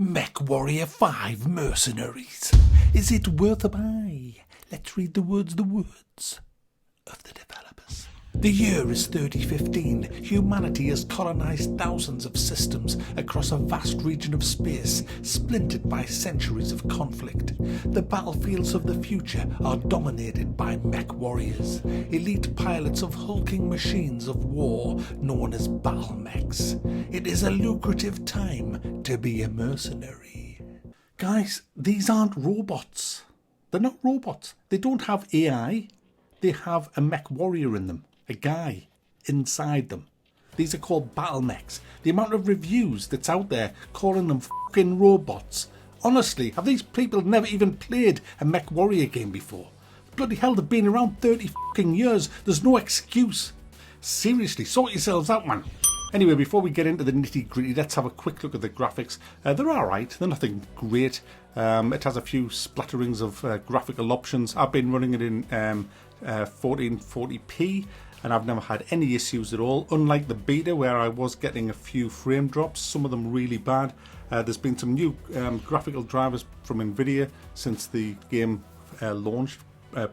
Mechwarrior 5 Mercenaries. Is it worth a buy? Let's read the words of the developers. The year is 3015. Humanity has colonized thousands of systems across a vast region of space, splintered by centuries of conflict. The battlefields of the future are dominated by mech warriors, elite pilots of hulking machines of war known as battle mechs. It is a lucrative time to be a mercenary. Guys, these aren't robots. They're not robots. They don't have AI. They have a mech warrior in them. A guy inside them. These are called battle mechs. The amount of reviews that's out there calling them fucking robots. Honestly, have these people never even played a Mechwarrior game before? Bloody hell, they've been around 30 fucking years. There's no excuse. Seriously, sort yourselves out, man. Anyway, before we get into the nitty gritty, let's have a quick look at the graphics. They're alright, they're nothing great. It has a few splatterings of graphical options. I've been running it in 1440p. And I've never had any issues at all, unlike the beta where I was getting a few frame drops, some of them really bad. There's been some new graphical drivers from Nvidia since the game launched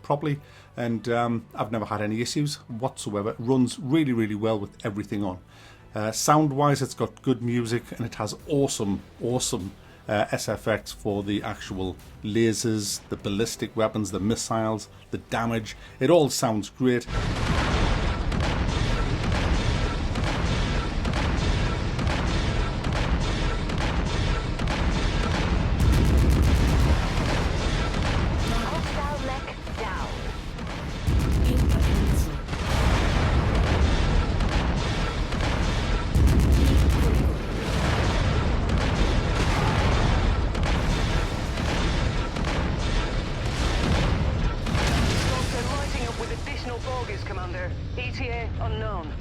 properly, and I've never had any issues whatsoever. It runs really, really well with everything on. Sound wise, it's got good music and it has awesome SFX for the actual lasers, the ballistic weapons, the missiles, the damage. It all sounds great. Commander. ETA unknown.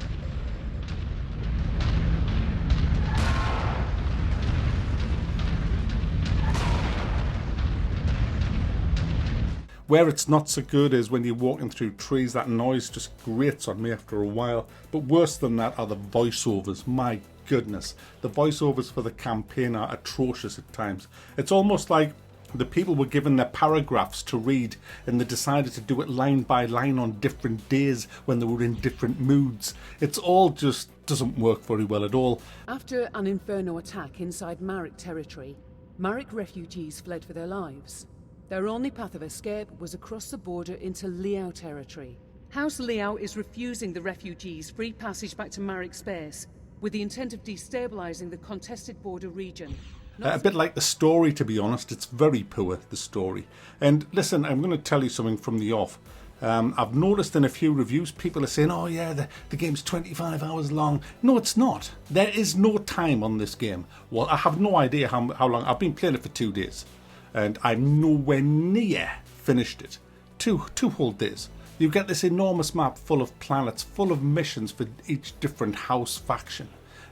Where it's not so good is when you're walking through trees. That noise just grates on me after a while. But worse than that are the voiceovers. My goodness. The voiceovers for the campaign are atrocious at times. It's almost like the people were given their paragraphs to read and they decided to do it line by line on different days when they were in different moods. It's all just doesn't work very well at all. After an Inferno attack inside Marek territory, Marek refugees fled for their lives. Their only path of escape was across the border into Liao territory. House Liao is refusing the refugees free passage back to Marek space with the intent of destabilizing the contested border region. A bit like the story, to be honest. It's very poor, the story. And listen, I'm going to tell you something from the off. I've noticed in a few reviews people are saying, oh yeah, the game's 25 hours long. No, it's not. There is no time on this game. Well, I have no idea how long. I've been playing it for 2 days. And I'm nowhere near finished it. Two whole days. You get this enormous map full of planets, full of missions for each different house faction.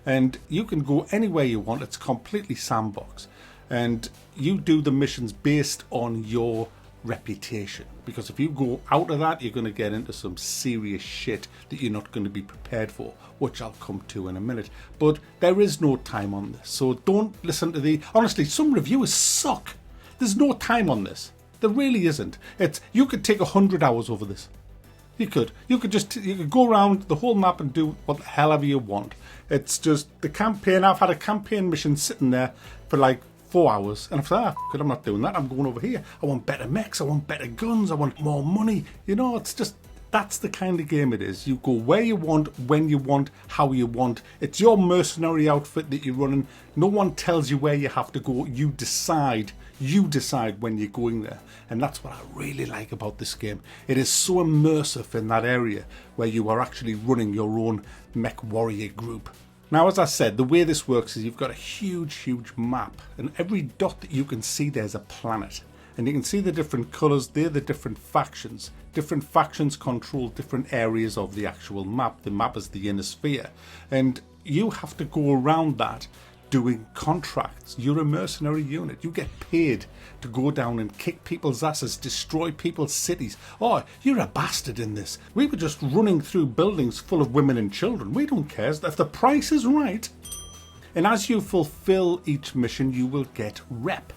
And you can go anywhere you want. It's completely sandbox. And you do the missions based on your reputation. Because if you go out of that, you're going to get into some serious shit that you're not going to be prepared for, which I'll come to in a minute. But there is no time on this. So don't listen to the... Honestly, some reviewers suck. There's no time on this. There really isn't. You could take 100 hours over this. You could go around the whole map and do what the hell ever you want. It's just the campaign. I've had a campaign mission sitting there for like 4 hours, and I thought, I'm not doing that. I'm going over here. I want better mechs. I want better guns. I want more money. You know, it's just that's the kind of game it is. You go where you want, when you want, how you want. It's your mercenary outfit that you're running. No one tells you where you have to go. You decide. You decide when you're going there. And that's what I really like about this game. It is so immersive in that area where you are actually running your own mech warrior group. Now, as I said, the way this works is you've got a huge map, and every dot that you can see there's a planet. And you can see the different colours, they're the different factions. Different factions control different areas of the actual map. The map is the inner sphere. And you have to go around that doing contracts. You're a mercenary unit. You get paid to go down and kick people's asses, destroy people's cities. Oh, you're a bastard in this. We were just running through buildings full of women and children. We don't care. If the price is right, And as you fulfill each mission, you will get rep.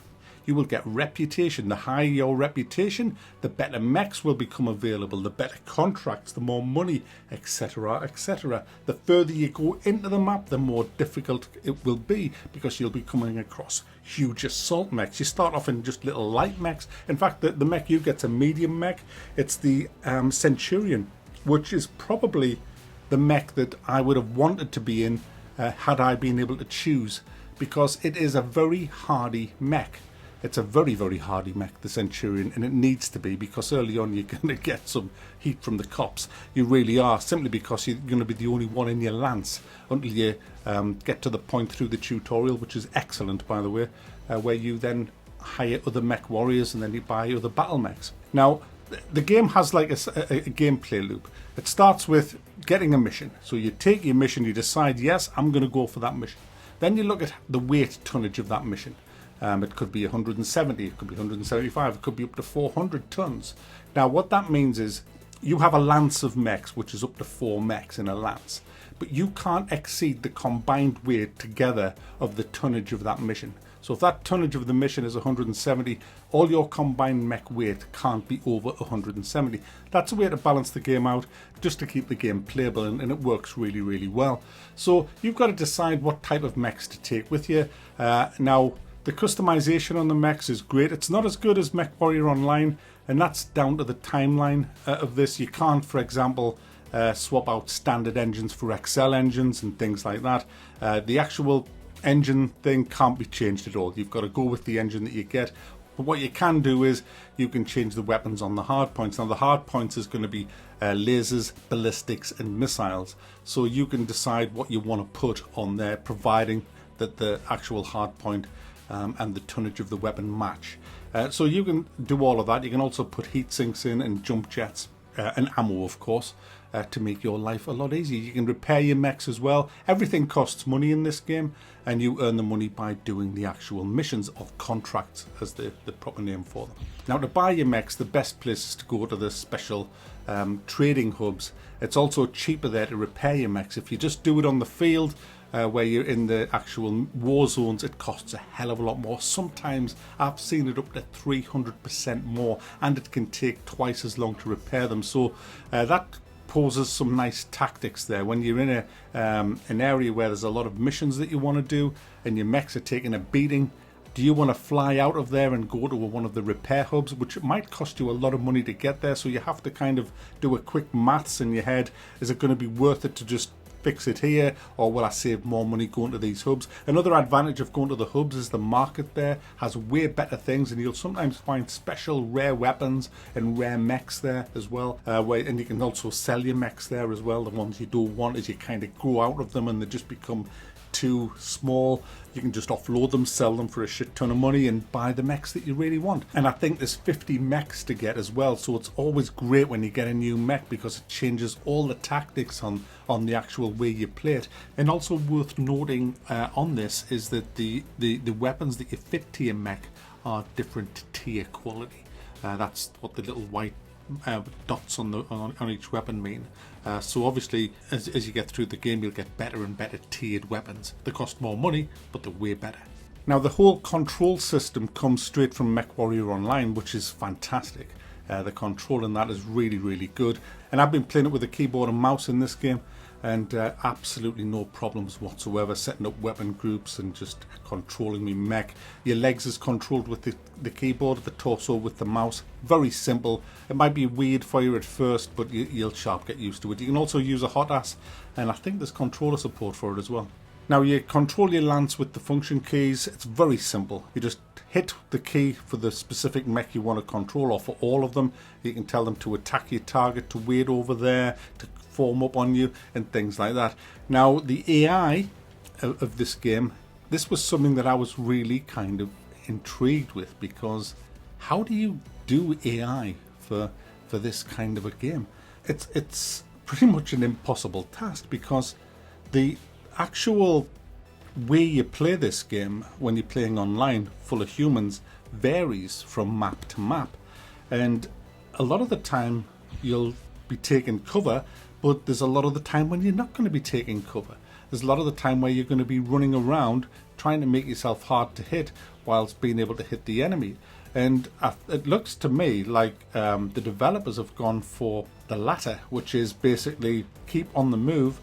You will get reputation. The higher your reputation, the better mechs will become available, the better contracts, the more money, etc, etc. The further you go into the map, the more difficult it will be, because you'll be coming across huge assault mechs. You start off in just little light mechs. In fact, the mech you get's a medium mech. It's the Centurion, which is probably the mech that I would have wanted to be in had I been able to choose, because it is a very hardy mech. It's a very, very hardy mech, the Centurion, and it needs to be, because early on you're going to get some heat from the cops. You really are, simply because you're going to be the only one in your lance until you get to the point through the tutorial, which is excellent, by the way, where you then hire other Mechwarriors and then you buy other battle mechs. Now, the game has like a gameplay loop. It starts with getting a mission. So you take your mission, you decide, yes, I'm going to go for that mission. Then you look at the weight tonnage of that mission. It could be 170, it could be 175, it could be up to 400 tons. Now what that means is you have a lance of mechs, which is up to 4 mechs in a lance, but you can't exceed the combined weight together of the tonnage of that mission. So if that tonnage of the mission is 170, all your combined mech weight can't be over 170. That's a way to balance the game out, just to keep the game playable, and it works really, really well. So you've got to decide what type of mechs to take with you. Now, the customization on the mechs is great. It's not as good as Mechwarrior Online, and that's down to the timeline of this. You can't, for example, swap out standard engines for XL engines and things like that. The actual engine thing can't be changed at all. You've got to go with the engine that you get. But what you can do is you can change the weapons on the hard points. Now the hard points is going to be lasers, ballistics and missiles. So you can decide what you want to put on there, providing that the actual hard point and the tonnage of the weapon match. So you can do all of that. You can also put heat sinks in and jump jets and ammo, of course, to make your life a lot easier. You can repair your mechs as well. Everything costs money in this game, and you earn the money by doing the actual missions, or contracts as the proper name for them. Now, to buy your mechs, the best place is to go to the special trading hubs. It's also cheaper there to repair your mechs. If you just do it on the field, where you're in the actual war zones, it costs a hell of a lot more. Sometimes I've seen it up to 300% more, and it can take twice as long to repair them. So that poses some nice tactics there. When you're in an area where there's a lot of missions that you want to do and your mechs are taking a beating, do you want to fly out of there and go to one of the repair hubs, which might cost you a lot of money to get there? So you have to kind of do a quick maths in your head. Is it going to be worth it to just fix it here, or will I save more money going to these hubs? Another advantage of going to the hubs is the market there has way better things, and you'll sometimes find special rare weapons and rare mechs there as well, and you can also sell your mechs there as well. The ones you don't want, as you kind of grow out of them and they just become too small, you can just offload them, sell them for a shit ton of money, and buy the mechs that you really want. And I think there's 50 mechs to get as well, so it's always great when you get a new mech, because it changes all the tactics on the actual way you play it. And also worth noting on this is that the weapons that you fit to your mech are different tier quality. That's what the little white dots on each weapon mean. So obviously, as you get through the game, you'll get better and better tiered weapons. They cost more money, but they're way better. Now, the whole control system comes straight from Mechwarrior Online, which is fantastic. The control in that is really, really good. And I've been playing it with a keyboard and mouse in this game, and absolutely no problems whatsoever setting up weapon groups and just controlling me mech. Your legs is controlled with the keyboard, the torso with the mouse. Very simple. It might be weird for you at first, but you'll sharp get used to it. You can also use a hot ass, and I think there's controller support for it as well. Now, you control your lance with the function keys. It's very simple. You just hit the key for the specific mech you want to control, or for all of them. You can tell them to attack your target, to wait over there, to form up on you, and things like that. Now, the AI of this game, this was something that I was really kind of intrigued with, because how do you do AI for this kind of a game? It's pretty much an impossible task, because the actual way you play this game when you're playing online full of humans varies from map to map, and a lot of the time you'll be taking cover, but there's a lot of the time when you're not going to be taking cover. there's a lot of the time where you're going to be running around trying to make yourself hard to hit whilst being able to hit the enemy. And it looks to me like the developers have gone for the latter, which is basically keep on the move,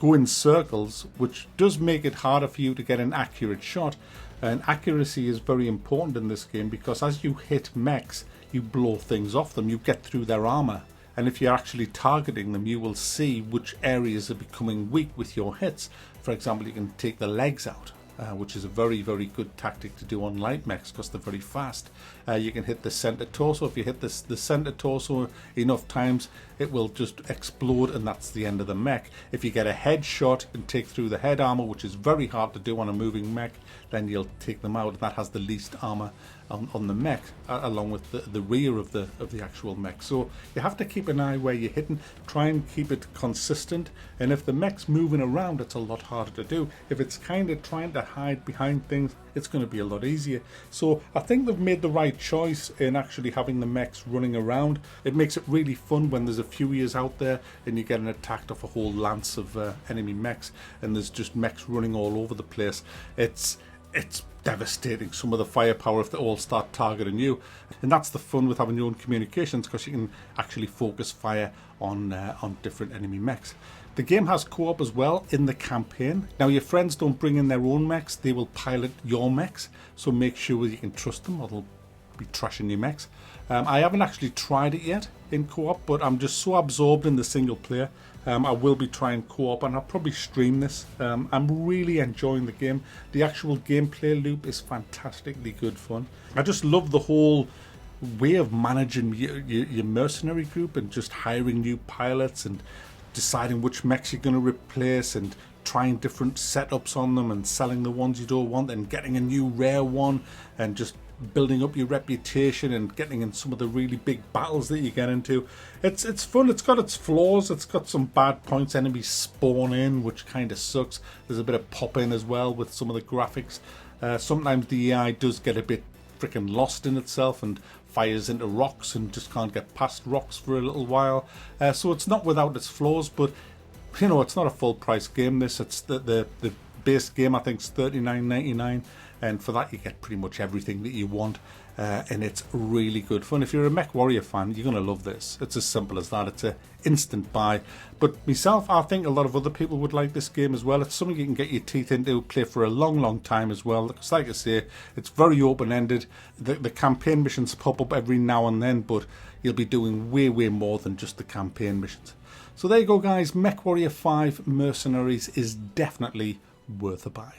go in circles, which does make it harder for you to get an accurate shot. And accuracy is very important in this game because as you hit mechs, you blow things off them, you get through their armor. And if you're actually targeting them, you will see which areas are becoming weak with your hits. For example, you can take the legs out, which is a very, very good tactic to do on light mechs because they're very fast. You can hit the center torso. If you hit the center torso enough times, it will just explode, and that's the end of the mech. If you get a headshot and take through the head armor, which is very hard to do on a moving mech, then you'll take them out. That has the least armor on the mech, along with the rear of the actual mech. So you have to keep an eye where you're hitting, try and keep it consistent. And if the mech's moving around, it's a lot harder to do. If it's kind of trying to hide behind things, it's going to be a lot easier. So I think they've made the right choice in actually having the mechs running around. It makes it really fun when there's a few years out there and you're getting attacked off a whole lance of enemy mechs, and there's just mechs running all over the place. It's devastating, some of the firepower if they all start targeting you. And that's the fun with having your own communications, because you can actually focus fire on different enemy mechs. The game has co-op as well in the campaign. Now your friends don't bring in their own mechs, they will pilot your mechs, so make sure you can trust them or they'll be trashing your mechs. I haven't actually tried it yet in co-op, but I'm just so absorbed in the single player. I will be trying co-op, and I'll probably stream this. I'm really enjoying the game. The actual gameplay loop is fantastically good fun. I just love the whole way of managing your mercenary group and just hiring new pilots and deciding which mechs you're going to replace and trying different setups on them and selling the ones you don't want and getting a new rare one and just building up your reputation and getting in some of the really big battles that you get into. It's fun. It's got its flaws. It's got some bad points. Enemies spawn in, which kind of sucks. There's a bit of pop in as well with some of the graphics. Sometimes the AI does get a bit freaking lost in itself and fires into rocks and just can't get past rocks for a little while. So it's not without its flaws, but you know, it's not a full price game. It's the base game, I think, is $39.99, and for that you get pretty much everything that you want, and it's really good fun. If you're a Mechwarrior fan, you're going to love this. It's as simple as that. It's an instant buy. But myself, I think a lot of other people would like this game as well. It's something you can get your teeth into, play for a long time as well. Because like I say, it's very open-ended. The campaign missions pop up every now and then, but you'll be doing way more than just the campaign missions. So there you go, guys. Mechwarrior 5 Mercenaries is definitely worth a buy.